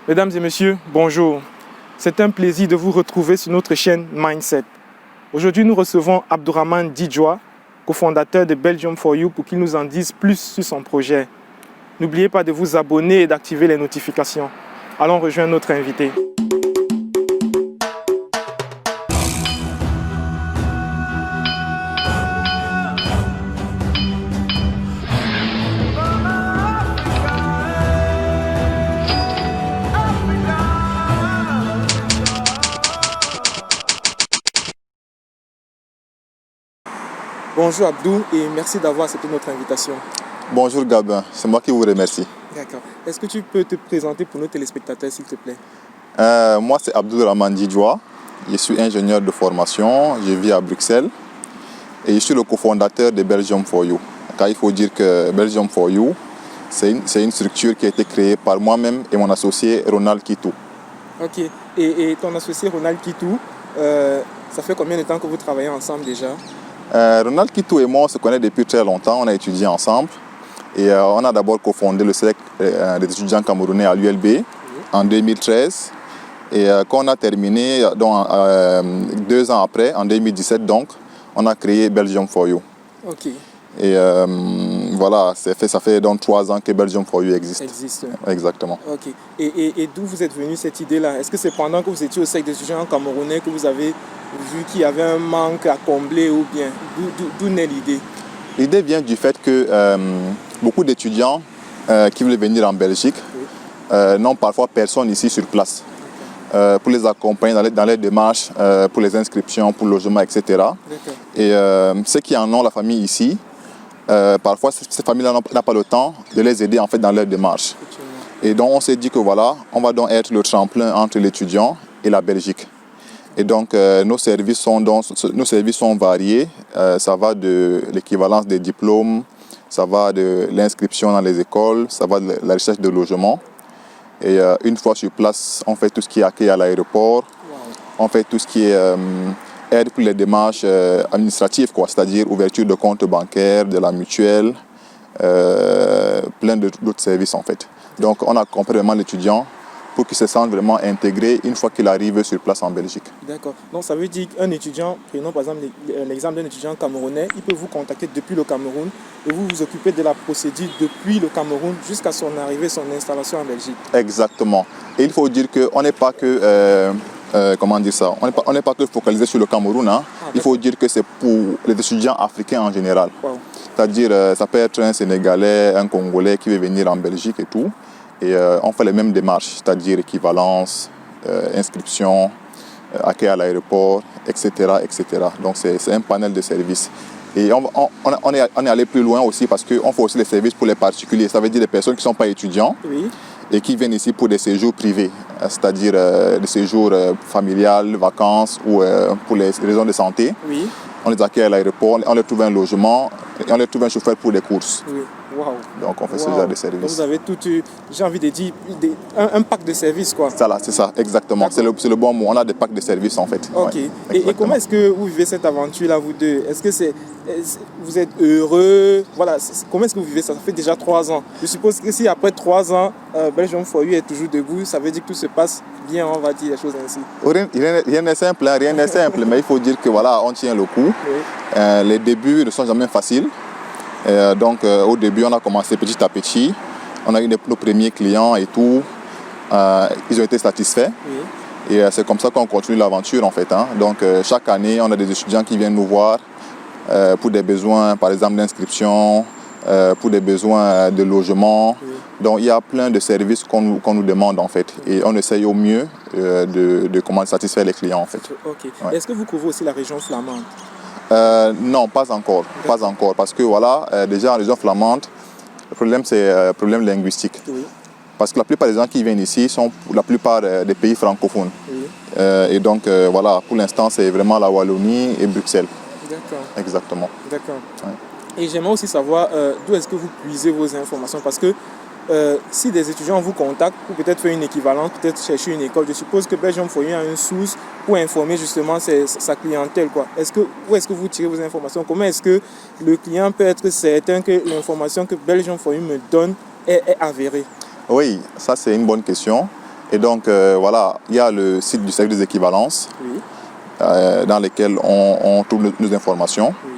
Mesdames et messieurs, bonjour. C'est un plaisir de vous retrouver sur notre chaîne Mindset. Aujourd'hui, nous recevons Abdourahmane Didjoa, cofondateur de Belgium for You, pour qu'il nous en dise plus sur son projet. N'oubliez pas de vous abonner et d'activer les notifications. Allons rejoindre notre invité. Bonjour Abdou et merci d'avoir accepté notre invitation. Bonjour Gabin, c'est moi qui vous remercie. D'accord. Est-ce que tu peux te présenter pour nos téléspectateurs s'il te plaît? Moi c'est Abdourahmane Didjoa, je suis ingénieur de formation, je vis à Bruxelles et je suis le cofondateur de Belgium for You. Car il faut dire que Belgium for You, c'est une structure qui a été créée par moi-même et mon associé Ronald Kitou. Ok. Et ton associé Ronald Kitou, ça fait combien de temps que vous travaillez ensemble déjà? Ronald Kitou et moi on se connaît depuis très longtemps, on a étudié ensemble et on a d'abord cofondé le cercle des étudiants camerounais à l'ULB en 2013 et quand on a terminé, donc, 2 ans après, en 2017 donc, on a créé Belgium for You. Ok. Et voilà, ça fait donc 3 ans que Belgium for You existe. Exactement. Ok. Et d'où vous êtes venu cette idée-là? Est-ce que c'est pendant que vous étiez au cercle des étudiants camerounais que vous avez vu qu'il y avait un manque à combler ou bien d'où naît l'idée? L'idée vient du fait que beaucoup d'étudiants qui veulent venir en Belgique n'ont parfois personne ici sur place pour les accompagner dans les démarches, pour les inscriptions, pour le logement, etc. Et ceux qui en ont la famille ici, parfois ces familles-là n'ont pas le temps de les aider en fait dans leur démarche. Et donc on s'est dit que voilà, on va donc être le tremplin entre l'étudiant et la Belgique. Et donc nos services sont variés, ça va de l'équivalence des diplômes, ça va de l'inscription dans les écoles, ça va de la recherche de logement. Et une fois sur place, on fait tout ce qui est accueil à l'aéroport, on fait tout ce qui est aide pour les démarches administratives, c'est-à-dire ouverture de compte bancaire, de la mutuelle, plein d'autres services en fait. Donc on accompagne vraiment l'étudiant pour qu'il se sente vraiment intégré une fois qu'il arrive sur place en Belgique. D'accord. Donc ça veut dire qu'un étudiant, prenons par exemple l'exemple d'un étudiant camerounais, il peut vous contacter depuis le Cameroun et vous vous occupez de la procédure depuis le Cameroun jusqu'à son arrivée, son installation en Belgique. Exactement. Et il faut dire qu'on n'est pas que... comment dire ça? On n'est pas que focalisé sur le Cameroun. Hein. Il faut dire que c'est pour les étudiants africains en général. Wow. C'est-à-dire, ça peut être un Sénégalais, un Congolais qui veut venir en Belgique et tout. Et on fait les mêmes démarches, c'est-à-dire équivalence, inscription, accueil à l'aéroport, etc., etc. Donc c'est un panel de services. Et on est allé plus loin aussi parce qu'on fait aussi les services pour les particuliers. Ça veut dire les personnes qui ne sont pas étudiants et qui viennent ici pour des séjours privés, c'est-à-dire des séjours familiales, vacances ou pour les raisons de santé. On les accueille à l'aéroport, on leur trouve un logement et on leur trouve un chauffeur pour les courses. Wow. Donc on fait ce genre de service. Donc vous avez tout, j'ai envie de dire, un pack de services quoi. C'est ça, exactement. C'est le bon mot. On a des packs de services en fait. Ok. Ouais, et comment est-ce que vous vivez cette aventure-là, vous deux? Est-ce que vous êtes heureux? Voilà. Comment est-ce que vous vivez ça? Ça fait déjà 3 ans. Je suppose que si après 3 ans, Belgium for You est toujours debout, ça veut dire que tout se passe bien, on va dire les choses ainsi. Rien n'est simple, hein, rien n'est simple. Mais il faut dire que voilà, on tient le coup. Les débuts ne sont jamais faciles. Donc au début on a commencé petit à petit, on a eu nos premiers clients et tout, ils ont été satisfaits et c'est comme ça qu'on continue l'aventure en fait. Hein. Donc chaque année on a des étudiants qui viennent nous voir pour des besoins par exemple d'inscription, pour des besoins de logement. Donc il y a plein de services qu'on nous demande en fait et on essaye au mieux de comment satisfaire les clients en fait. Ouais. Est-ce que vous couvrez aussi la région flamande? Non, pas encore, parce que voilà, déjà en région flamande, le problème c'est le problème linguistique. Parce que la plupart des gens qui viennent ici sont pour la plupart des pays francophones. Et donc voilà, pour l'instant c'est vraiment la Wallonie et Bruxelles. D'accord. Exactement. D'accord. Ouais. Et j'aimerais aussi savoir d'où est-ce que vous puisez vos informations, parce que si des étudiants vous contactent pour peut-être faire une équivalence, peut-être chercher une école, je suppose que Belgium for You a une source pour informer justement sa clientèle, quoi. Où est-ce que vous tirez vos informations? Comment est-ce que le client peut être certain que l'information que Belgium for You me donne est avérée? Oui, ça c'est une bonne question. Et donc, voilà, il y a le site du service des équivalences Oui. dans lequel on trouve nos informations. Oui.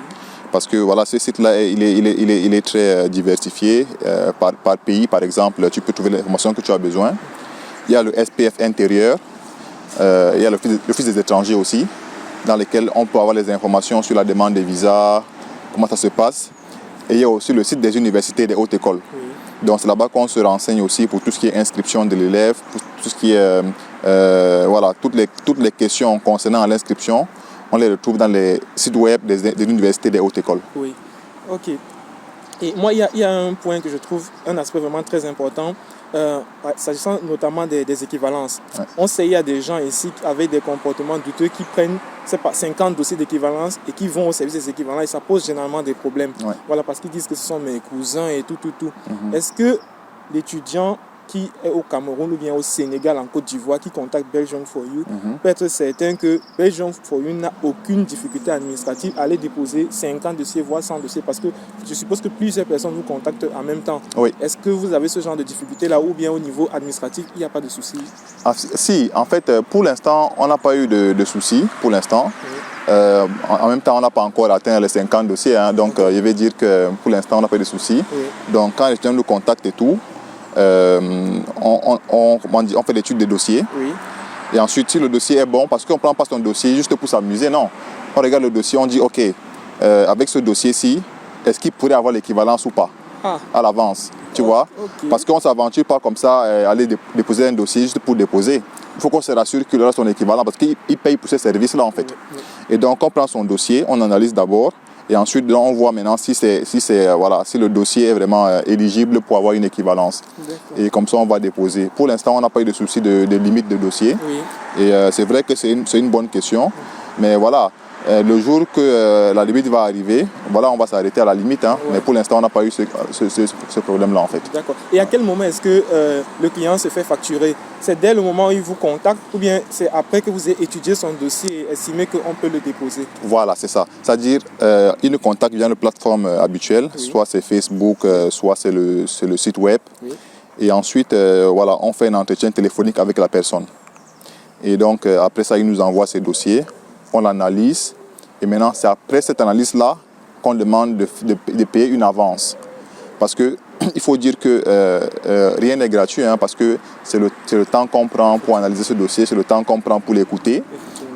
Parce que voilà, ce site-là, il est très diversifié. Par pays, par exemple, tu peux trouver l'information que tu as besoin. Il y a le SPF intérieur, il y a l'Office des étrangers aussi, dans lequel on peut avoir les informations sur la demande des visas, comment ça se passe. Et il y a aussi le site des universités et des hautes écoles. Oui. Donc c'est là-bas qu'on se renseigne aussi pour tout ce qui est inscription de l'élève, pour tout ce qui est, voilà, toutes les questions concernant l'inscription. On les retrouve dans les sites web des universités et des hautes écoles. Oui, ok. Et moi, il y a un point que je trouve un aspect vraiment très important, s'agissant notamment des équivalences. Ouais. On sait qu'il y a des gens ici avec des comportements douteux qui prennent 50 dossiers d'équivalence et qui vont au service des équivalences et ça pose généralement des problèmes. Ouais. Voilà, parce qu'ils disent que ce sont mes cousins et tout. Mhm. Est-ce que l'étudiant qui est au Cameroun ou bien au Sénégal, en Côte d'Ivoire, qui contacte Belgium for You, peut être certain que Belgium for You n'a aucune difficulté administrative à aller déposer 50 dossiers, voire 100 dossiers, parce que je suppose que plusieurs personnes vous contactent en même temps. Oui. Est-ce que vous avez ce genre de difficulté-là ou bien au niveau administratif, il n'y a pas de souci? Ah, si, en fait, pour l'instant, on n'a pas eu de soucis, pour l'instant. Oui. En même temps, on n'a pas encore atteint les 50 dossiers, hein, donc je vais dire que pour l'instant, on n'a pas eu de soucis. Oui. Donc, quand les étudiants nous contactent et tout, on fait l'étude des dossiers. Oui. Et ensuite, si le dossier est bon, parce qu'on ne prend pas son dossier juste pour s'amuser, non. On regarde le dossier, on dit, OK, avec ce dossier-ci, est-ce qu'il pourrait avoir l'équivalence ou pas à l'avance, tu vois? Okay. Parce qu'on ne s'aventure pas comme ça, aller déposer un dossier juste pour déposer. Il faut qu'on se rassure qu'il aura son équivalent, parce qu'il paye pour ces services-là, en fait. Oui. Et donc, on prend son dossier, on analyse d'abord, et ensuite, on voit maintenant si le dossier est vraiment éligible pour avoir une équivalence. Et comme ça, on va déposer. Pour l'instant, on n'a pas eu de souci de limite de dossier. Oui. Et c'est vrai que c'est une bonne question. Mais voilà, le jour que la limite va arriver, voilà, on va s'arrêter à la limite. Hein. Ouais. Mais pour l'instant, on n'a pas eu ce problème-là, en fait. D'accord. Et à quel moment est-ce que le client se fait facturer? C'est dès le moment où il vous contacte ou bien c'est après que vous ayez étudié son dossier et estimé qu'on peut le déposer? Voilà, c'est ça. C'est-à-dire, il nous contacte via une plateforme habituelle, oui. Soit c'est Facebook, soit c'est le site web. Oui. Et ensuite, voilà, on fait un entretien téléphonique avec la personne. Et donc, après ça, il nous envoie ses dossiers, on l'analyse. Et maintenant, c'est après cette analyse-là qu'on demande de payer une avance. Parce que il faut dire que rien n'est gratuit, hein, parce que c'est le temps qu'on prend pour analyser ce dossier, c'est le temps qu'on prend pour l'écouter.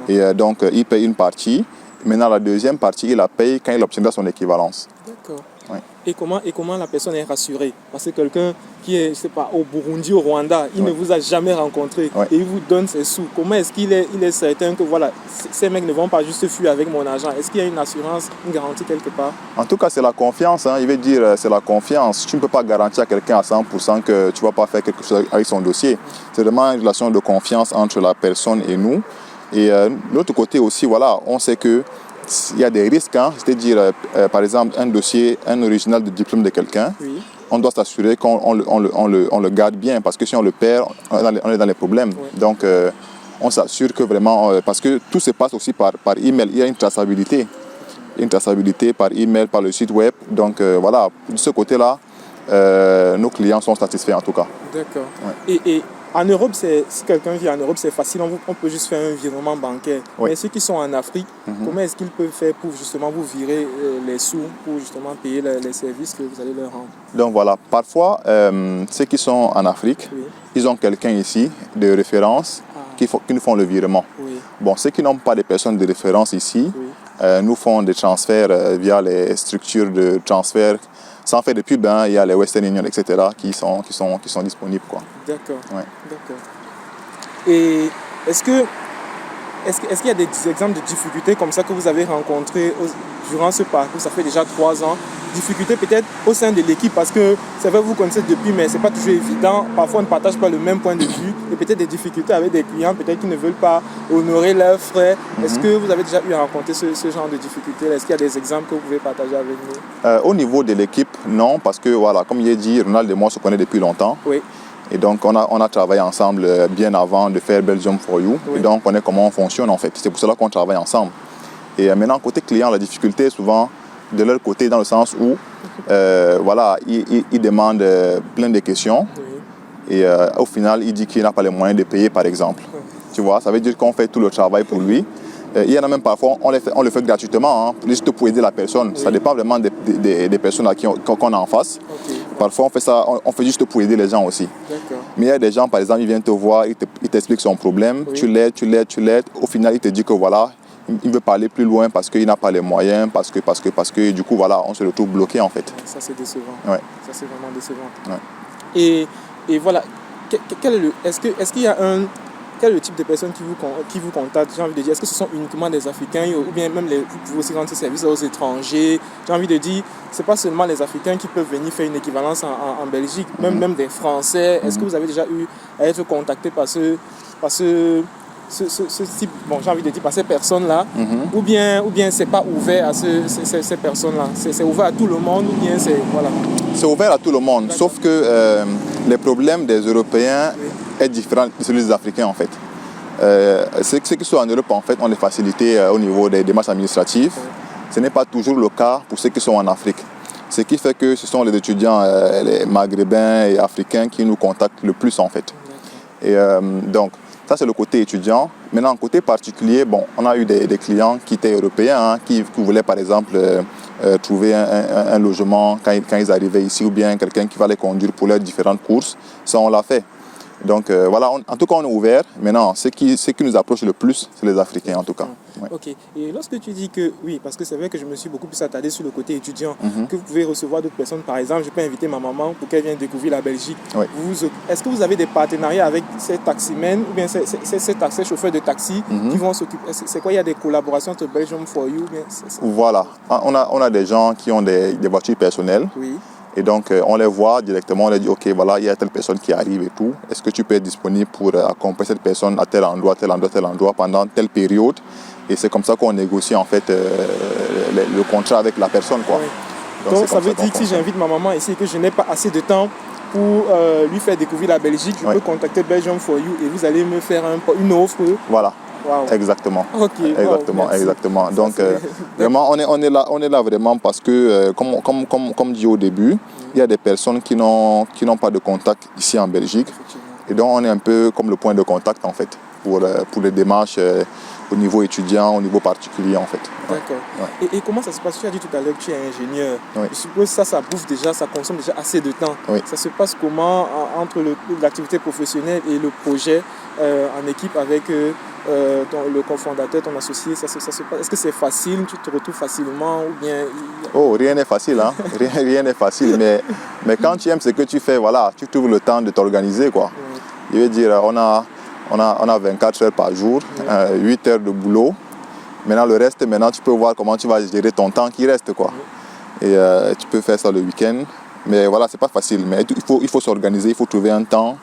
Et donc, il paye une partie. Maintenant, la deuxième partie, il la paye quand il obtiendra son équivalence. D'accord. Ouais. Et comment la personne est rassurée? Parce que quelqu'un qui est, je sais pas, au Burundi, au Rwanda, il ne vous a jamais rencontré et il vous donne ses sous. Comment est-ce qu'il est certain que voilà, ces mecs ne vont pas juste fuir avec mon argent? Est-ce qu'il y a une assurance, une garantie quelque part? En tout cas, c'est la confiance. Hein. Il veut dire, c'est la confiance. Tu ne peux pas garantir à quelqu'un à 100% que tu ne vas pas faire quelque chose avec son dossier. C'est vraiment une relation de confiance entre la personne et nous. Et de l'autre côté aussi, voilà, on sait que il y a des risques, hein, c'est-à-dire, par exemple, un dossier, un original de diplôme de quelqu'un, oui. On doit s'assurer qu'on le garde bien, parce que si on le perd, on est dans les problèmes. Oui. Donc, on s'assure que vraiment, parce que tout se passe aussi par email, il y a une traçabilité par email, par le site web. Donc, voilà, de ce côté-là, nos clients sont satisfaits en tout cas. D'accord. Ouais. Et en Europe, si quelqu'un vit en Europe, c'est facile, on peut juste faire un virement bancaire. Oui. Mais ceux qui sont en Afrique, comment est-ce qu'ils peuvent faire pour justement vous virer les sous, pour justement payer les services que vous allez leur rendre? Donc voilà, parfois, ceux qui sont en Afrique, oui. Ils ont quelqu'un ici de référence qui nous font le virement. Oui. Bon, ceux qui n'ont pas de personnes de référence ici, oui. Nous font des transferts via les structures de transfert. Sans faire de pub, hein, il y a les Western Union, etc. qui sont disponibles. D'accord. Ouais. D'accord. Et est-ce qu'il y a des exemples de difficultés comme ça que vous avez rencontrées durant ce parcours? Ça fait déjà 3 ans. Difficultés peut-être au sein de l'équipe parce que c'est vrai que vous connaissez depuis, mais ce n'est pas toujours évident. Parfois, on ne partage pas le même point de vue. Et peut-être des difficultés avec des clients, peut-être qui ne veulent pas honorer leurs frais. Est-ce que vous avez déjà eu à rencontrer ce genre de difficultés? Est-ce qu'il y a des exemples que vous pouvez partager avec nous? Au niveau de l'équipe, non, parce que voilà, comme il est dit, Ronald et moi se connaissent depuis longtemps. Oui. Et donc, on a travaillé ensemble bien avant de faire Belgium for You. Oui. Et donc, on connaît comment on fonctionne en fait. C'est pour cela qu'on travaille ensemble. Et maintenant, côté client, la difficulté est souvent de leur côté dans le sens où, voilà, ils demandent plein de questions. Oui. Et au final, il dit qu'il n'a pas les moyens de payer, par exemple. Tu vois, ça veut dire qu'on fait tout le travail pour lui. Il y en a même parfois, on le fait gratuitement, hein, juste pour aider la personne. Oui. Ça dépend vraiment des personnes à qui qu'on a en face. Okay. Parfois, on fait ça, on fait juste pour aider les gens aussi. Mais il y a des gens, par exemple, ils viennent te voir, ils t'expliquent son problème, oui. Tu l'aides. Au final, il te dit que voilà, il veut parler plus loin parce qu'il n'a pas les moyens, parce que du coup, voilà, on se retrouve bloqué en fait. Ça, c'est décevant. Ouais. Ça, c'est vraiment décevant. Ouais. Et voilà, est-ce qu'il y a quel est le type de personnes qui vous contactent? J'ai envie de dire, est-ce que ce sont uniquement des Africains ou bien même vous pouvez aussi rendre service aux étrangers? J'ai envie de dire, ce n'est pas seulement les Africains qui peuvent venir faire une équivalence en Belgique, même des Français. Est-ce que vous avez déjà eu à être contacté par ce type, bon, j'ai envie de dire, par ces personnes-là, ou bien c'est pas ouvert à ces personnes-là, c'est ouvert à tout le monde, ou bien c'est, voilà. C'est ouvert à tout le monde, sauf que les problèmes des Européens est différent de celui des Africains, en fait. Ceux qui sont en Europe, en fait, ont des facilités au niveau des démarches administratives. Ce n'est pas toujours le cas pour ceux qui sont en Afrique. Ce qui fait que ce sont les étudiants les maghrébins et africains qui nous contactent le plus, en fait. Et donc, ça, c'est le côté étudiant. Maintenant, côté particulier, bon, on a eu des clients qui étaient européens, hein, qui voulaient, par exemple, trouver un logement quand ils arrivaient ici, ou bien quelqu'un qui va les conduire pour leurs différentes courses. Ça, on l'a fait. Donc, voilà, en tout cas, on est ouvert. Maintenant, ce qui nous approche le plus, c'est les Africains, en tout cas. Ouais. Ok. Et lorsque tu dis que, oui, parce que c'est vrai que je me suis beaucoup plus attardé sur le côté étudiant, que vous pouvez recevoir d'autres personnes. Par exemple, je peux inviter ma maman pour qu'elle vienne découvrir la Belgique. Oui. Est-ce que vous avez des partenariats avec ces taximens ou bien ces chauffeurs de taxi qui vont s'occuper? C'est quoi, il y a des collaborations entre Belgium for You? Voilà. On a des gens qui ont des voitures personnelles. Oui. Et donc, on les voit directement, on les dit, OK, voilà, il y a telle personne qui arrive et tout. Est-ce que tu peux être disponible pour accompagner cette personne à tel endroit pendant telle période? Et c'est comme ça qu'on négocie, en fait, le contrat avec la personne, quoi. Oui. Donc ça veut dire que si j'invite ma maman ici et que je n'ai pas assez de temps pour lui faire découvrir la Belgique, je peux contacter Belgium for You et vous allez me faire une offre. Voilà. Wow. Exactement. Okay. Exactement. Donc, vraiment, on est là vraiment parce que, comme dit au début, il y a des personnes qui n'ont pas de contact ici en Belgique. Et donc, on est un peu comme le point de contact, en fait, pour les démarches au niveau étudiant, au niveau particulier, en fait. D'accord. Ouais. Et comment ça se passe? Tu as dit tout à l'heure que tu es ingénieur. Oui. Je suppose que ça bouffe déjà, ça consomme déjà assez de temps. Oui. Ça se passe comment entre l'activité professionnelle et le projet en équipe avec le cofondateur, ton associé? Ça se passe. Est-ce que c'est facile? Tu te retrouves facilement ou bien... Oh, rien n'est facile, hein. Rien n'est facile. Mais quand tu aimes ce que tu fais, voilà, tu trouves le temps de t'organiser, quoi. Oui. Je veux dire, on a 24 heures par jour, 8 heures de boulot. Maintenant, le reste, tu peux voir comment tu vas gérer ton temps qui reste, quoi. Et tu peux faire ça le week-end. Mais voilà, c'est pas facile. Mais il faut s'organiser, il faut trouver un temps.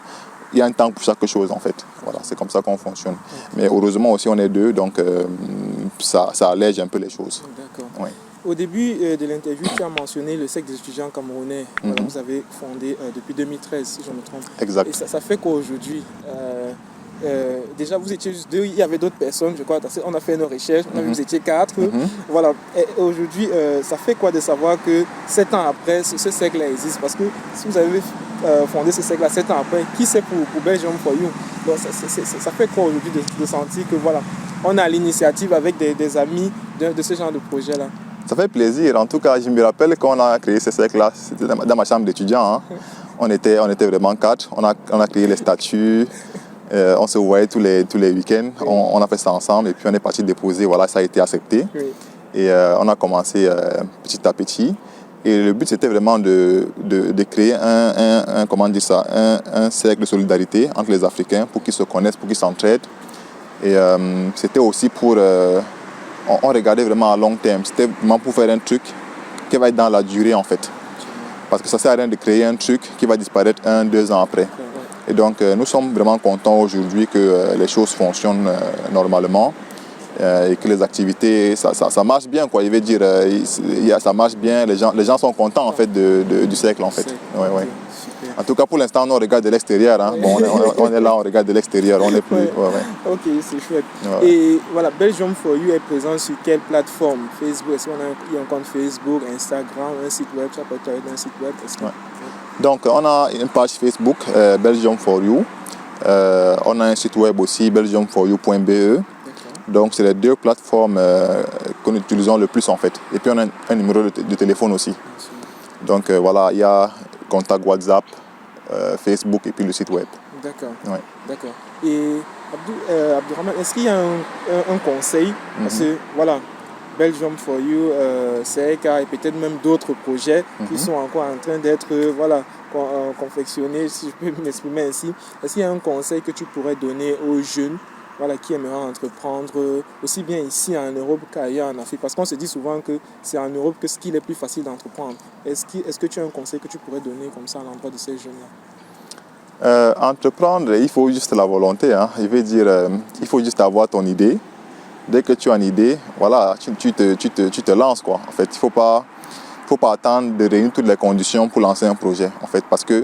Il y a un temps pour chaque chose, en fait. Voilà, c'est comme ça qu'on fonctionne. Mais heureusement aussi, on est deux, donc ça allège un peu les choses. D'accord. Oui. Au début de l'interview, tu as mentionné le cercle des étudiants camerounais. Voilà, vous avez fondé depuis 2013, si je ne me trompe. Exact. Et ça fait quoi aujourd'hui? Déjà, vous étiez juste deux, il y avait d'autres personnes, je crois. On a fait nos recherches, on a vu que vous étiez 4. Voilà. Et aujourd'hui, ça fait quoi de savoir que 7 ans après, ce cercle existe? Parce que si vous avez fondé ce cercle-là 7 ans après, qui c'est pour Belgium for You? Donc, ça fait quoi aujourd'hui de sentir que voilà, on a l'initiative avec des amis de ce genre de projet-là? Ça fait plaisir. En tout cas, je me rappelle quand on a créé ce cercle-là, c'était dans ma chambre d'étudiant. Hein. On était vraiment 4. On a créé les statuts. On se voyait tous les week-ends. Oui. On a fait ça ensemble et puis on est parti déposer. Voilà, ça a été accepté. Oui. Et on a commencé petit à petit. Et le but, c'était vraiment de créer un cercle de solidarité entre les Africains pour qu'ils se connaissent, pour qu'ils s'entraident. Et c'était aussi pour... on regardait vraiment à long terme. C'était vraiment pour faire un truc qui va être dans la durée, en fait. Parce que ça ne sert à rien de créer un truc qui va disparaître 1-2 ans après. Et donc, nous sommes vraiment contents aujourd'hui que les choses fonctionnent normalement et que les activités, ça marche bien, quoi. Il veut dire, ça marche bien, les gens sont contents, en fait, du cercle, en fait. Ouais, ouais. En tout cas, pour l'instant, on regarde de l'extérieur. Hein. Bon, on est là, on regarde de l'extérieur, on est plus... Ok, c'est chouette. Ouais. Et voilà, Belgium for You est présent sur quelle plateforme? Facebook, est-ce qu'il y a un compte Facebook, Instagram, un site web? Tu as peut-être un site web? Donc, on a une page Facebook, Belgium for You. On a un site web aussi, belgiumforyou.be. Donc, c'est les deux plateformes que nous utilisons le plus en fait. Et puis, on a un numéro de téléphone aussi. Donc, voilà, il y a contact WhatsApp, Facebook et puis le site web. D'accord. Ouais. D'accord. Et Abdourahmane, est-ce qu'il y a un conseil? Parce que, voilà, Belgium for You, CECA et peut-être même d'autres projets qui sont encore en train d'être confectionnés, si je peux m'exprimer ainsi. Est-ce qu'il y a un conseil que tu pourrais donner aux jeunes, voilà, qui aimeraient entreprendre aussi bien ici en Europe qu'ailleurs en Afrique? Parce qu'on se dit souvent que c'est en Europe que ce qu'il est plus facile d'entreprendre. Est-ce que tu as un conseil que tu pourrais donner comme ça à l'endroit de ces jeunes-là? Entreprendre, il faut juste la volonté. Hein. Je veux dire, il faut juste avoir ton idée. Dès que tu as une idée, voilà, tu te lances, quoi. En fait, il ne faut pas attendre de réunir toutes les conditions pour lancer un projet, en fait, parce que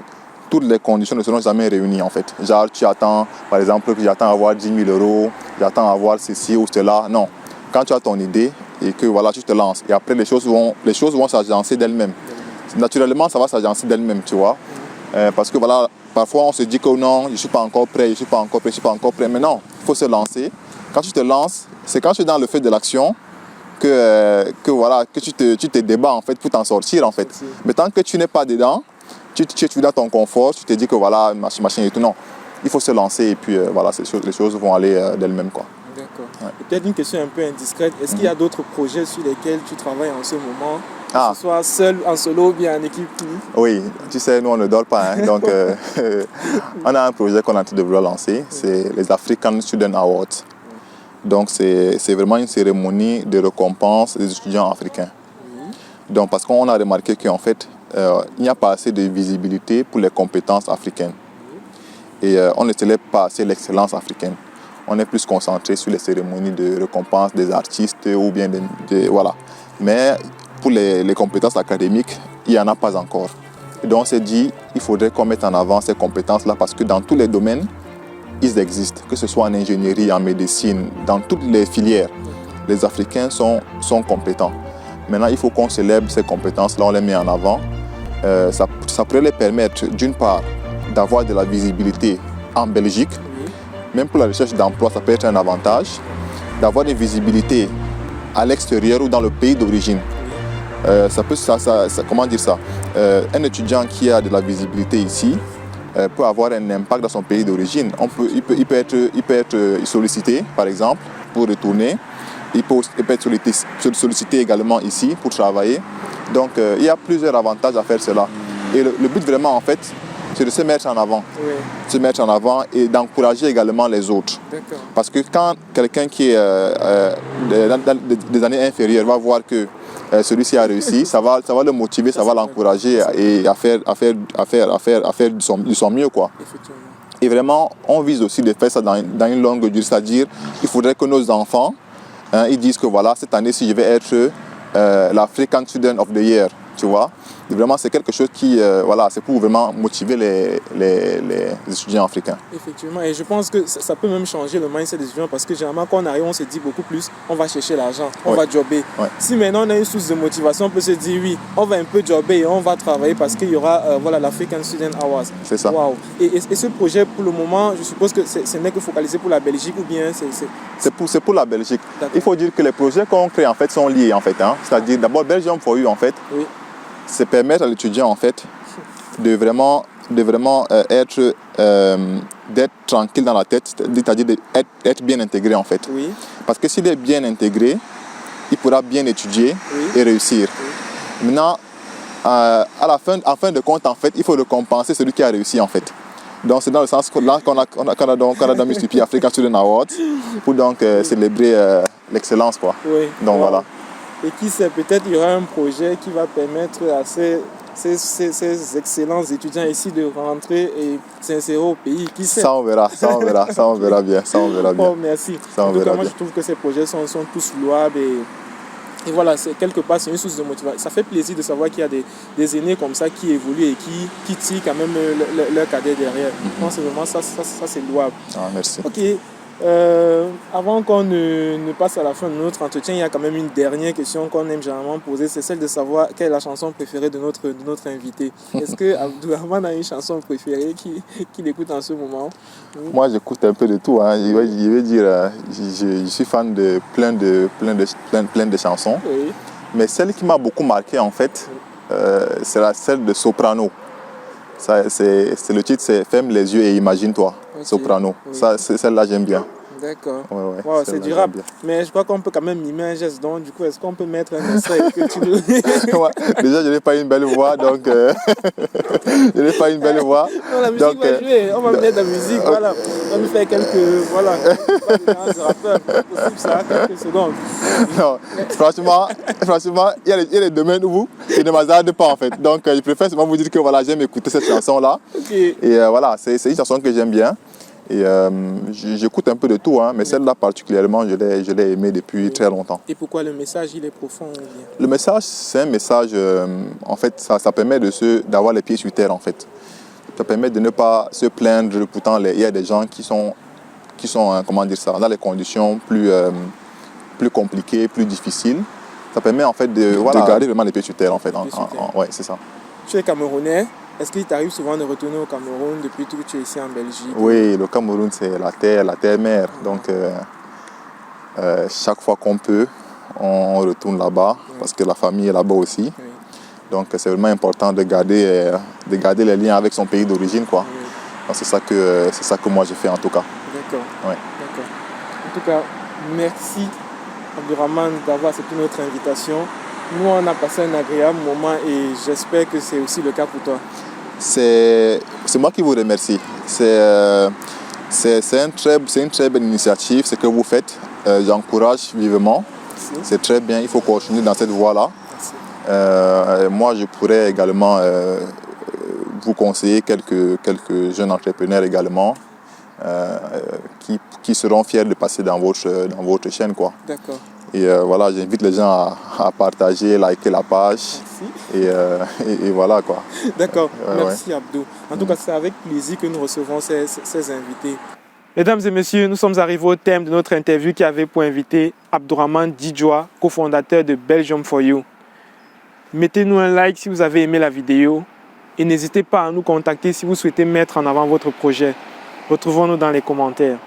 toutes les conditions ne seront jamais réunies, en fait. Genre, tu attends, par exemple, que j'attends avoir 10 000 euros, j'attends avoir ceci ou cela. Non. Quand tu as ton idée et que voilà, tu te lances, et après les choses vont s'agencer d'elles-mêmes. Naturellement, ça va s'agencer d'elles-mêmes, tu vois. Parce que voilà, parfois on se dit que non, je ne suis pas encore prêt, je ne suis pas encore prêt. Mais non, il faut se lancer. Quand tu te lances, c'est quand tu es dans le fait de l'action que tu te débats en fait pour t'en sortir en fait. Mais tant que tu n'es pas dedans, tu es dans ton confort, tu te dis que voilà, machin et tout. Non, il faut se lancer et puis voilà, les choses vont aller d'elles-mêmes, quoi. D'accord. Ouais. Peut-être une question un peu indiscrète. Est-ce qu'il y a d'autres projets sur lesquels tu travailles en ce moment? Que ce soit seul, en solo ou bien en équipe? Oui, tu sais, nous on ne dort pas. Hein, donc, on a un projet qu'on est en train de vouloir lancer. C'est les African Student Awards. Donc, c'est vraiment une cérémonie de récompense des étudiants africains. Donc, parce qu'on a remarqué qu'en fait, il n'y a pas assez de visibilité pour les compétences africaines. Et on ne célèbre pas assez l'excellence africaine. On est plus concentré sur les cérémonies de récompense des artistes ou bien voilà. Mais pour les compétences académiques, il n'y en a pas encore. Et donc on s'est dit, il faudrait qu'on mette en avant ces compétences-là parce que dans tous les domaines, ils existent. Que ce soit en ingénierie, en médecine, dans toutes les filières, les Africains sont compétents. Maintenant, il faut qu'on célèbre ces compétences-là, on les met en avant. Ça pourrait les permettre, d'une part, d'avoir de la visibilité en Belgique. Même pour la recherche d'emploi, ça peut être un avantage. D'avoir une visibilité à l'extérieur ou dans le pays d'origine. Comment dire ça? Un étudiant qui a de la visibilité ici peut avoir un impact dans son pays d'origine. Il peut être sollicité, par exemple, pour retourner. Il peut être sollicité également ici pour travailler. Donc, il y a plusieurs avantages à faire cela. Et le but vraiment, en fait, c'est de se mettre en avant. Oui. Se mettre en avant et d'encourager également les autres. D'accord. Parce que quand quelqu'un qui est dans des années inférieures va voir que celui-ci a réussi, ça va le motiver, ça va l'encourager et à faire du son mieux, quoi. Effectivement. Et vraiment, on vise aussi de faire ça dans une longue durée, c'est-à-dire il faudrait que nos enfants ils disent que voilà, cette année-ci, je vais être l'African Student of the Year, tu vois. Et vraiment, c'est quelque chose qui, voilà, c'est pour vraiment motiver les étudiants africains. Effectivement, et je pense que ça peut même changer le mindset des étudiants parce que généralement, quand on arrive, on se dit beaucoup plus, on va chercher l'argent, on va jobber. Ouais. Si maintenant on a une source de motivation, on peut se dire oui, on va un peu jobber et on va travailler parce qu'il y aura voilà, l'African Student Awards. C'est ça. Wow. Et ce projet, pour le moment, je suppose que ce n'est que focalisé pour la Belgique ou bien c'est pour la Belgique. Il faut dire que les projets qu'on crée en fait sont liés en fait. Hein. C'est-à-dire d'abord Belgium for You en fait. Oui. C'est permettre à l'étudiant en fait de vraiment d'être tranquille dans la tête, c'est-à-dire d'être bien intégré en fait. Oui. Parce que s'il est bien intégré, il pourra bien étudier et réussir. Oui. Maintenant, en fin de compte en fait, il faut récompenser celui qui a réussi en fait. Donc c'est dans le sens que là qu'on a mis sur pied African Student Awards pour donc célébrer l'excellence, quoi. Oui. Donc voilà. Et qui sait, peut-être il y aura un projet qui va permettre à ces excellents étudiants ici de rentrer et s'insérer au pays. Qui sait? Ça on verra bien. Oh, merci. En tout cas, moi je trouve que ces projets sont tous louables et voilà, quelque part c'est une source de motivation. Ça fait plaisir de savoir qu'il y a des aînés comme ça qui évoluent et qui tirent quand même leur cadet derrière. Je pense vraiment ça c'est louable. Ah, merci. Ok. Avant qu'on ne passe à la fin de notre entretien, il y a quand même une dernière question qu'on aime généralement poser, c'est celle de savoir quelle est la chanson préférée de notre invité. Est-ce que Abdourahmane a une chanson préférée qu'il écoute en ce moment? Moi, j'écoute un peu de tout. Hein. Je vais dire, je suis fan de plein de chansons. Oui. Mais celle qui m'a beaucoup marqué, en fait, c'est celle de Soprano. C'est le titre, c'est Ferme les yeux et imagine-toi, Okay. Soprano. Oui. Celle-là, j'aime bien. D'accord. Ouais, Wow, c'est du rap. Mais je crois qu'on peut quand même mimer un geste. Donc, du coup, est-ce qu'on peut mettre un extrait que tu nous... Ouais, déjà, je n'ai pas une belle voix, donc... je n'ai pas une belle voix. Non, la musique donc, va jouer. On va mettre la musique, voilà. On va nous faire quelques... Voilà. Pas de rappeur. C'est possible, ça, quelques secondes. Non, franchement, il y a les domaines où je ne m'hasarde pas, en fait. Donc, je préfère seulement vous dire que voilà, j'aime écouter cette chanson-là. Okay. Et voilà, c'est une chanson que j'aime bien. Et j'écoute un peu de tout, hein, mais celle-là particulièrement, je l'ai aimée depuis très longtemps. Et pourquoi le message, il est profond ou bien? Le message, c'est un message, en fait, ça permet d'avoir les pieds sur terre, en fait. Ça permet de ne pas se plaindre, pourtant il y a des gens qui sont comment dire ça, dans les conditions plus compliquées, plus difficiles. Ça permet en fait de garder vraiment les pieds sur terre, en fait. Ouais, c'est ça. Tu es Camerounais. Est-ce qu'il t'arrive souvent de retourner au Cameroun depuis que tu es ici en Belgique? Oui, le Cameroun, c'est la terre-mère. Donc, chaque fois qu'on peut, on retourne là-bas, parce que la famille est là-bas aussi. Oui. Donc, c'est vraiment important de garder les liens avec son pays d'origine, quoi. Oui. C'est ça que moi, je fais, en tout cas. D'accord. Ouais. D'accord. En tout cas, merci, Abdourahmane, d'avoir accepté notre invitation. Nous, on a passé un agréable moment et j'espère que c'est aussi le cas pour toi. C'est moi qui vous remercie. C'est une très belle initiative, ce que vous faites. J'encourage vivement. C'est très bien, il faut continuer dans cette voie-là. Moi, je pourrais également vous conseiller quelques jeunes entrepreneurs également qui seront fiers de passer dans votre chaîne, quoi. D'accord. Et voilà, j'invite les gens à partager, liker la page. Et voilà, quoi. D'accord, merci Abdou. En tout cas, c'est avec plaisir que nous recevons ces invités. Mesdames et messieurs, nous sommes arrivés au thème de notre interview qui avait pour invité Abdourahmane Djidjoa, cofondateur de Belgium for You. Mettez-nous un like si vous avez aimé la vidéo et n'hésitez pas à nous contacter si vous souhaitez mettre en avant votre projet. Retrouvons-nous dans les commentaires.